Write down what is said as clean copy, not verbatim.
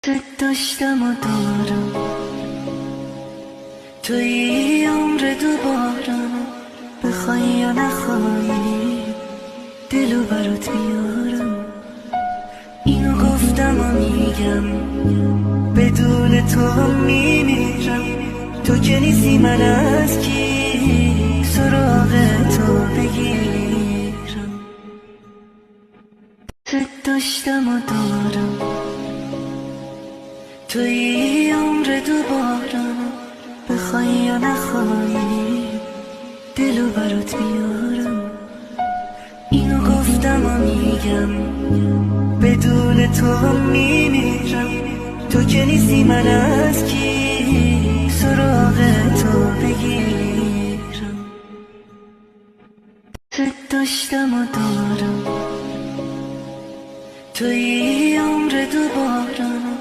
دوست داشتم و دارم توی عمر دوبارم، بخوای یا نخوای دلو برات میارم. اینو گفتم و میگم بدون تو هم میمیرم. تو که نیستی من از کی سراغ تو بگیرم. دوست داشتم و دارم توی عمر دوبارم، بخوای یا نخوای دلو برات میارم. اینو گفتم و میگم بدون تو هم میمیرم. تو که نیستی من از کی سراغ تو بگیرم. دوست داشتم و دارم توی عمر دوبارم،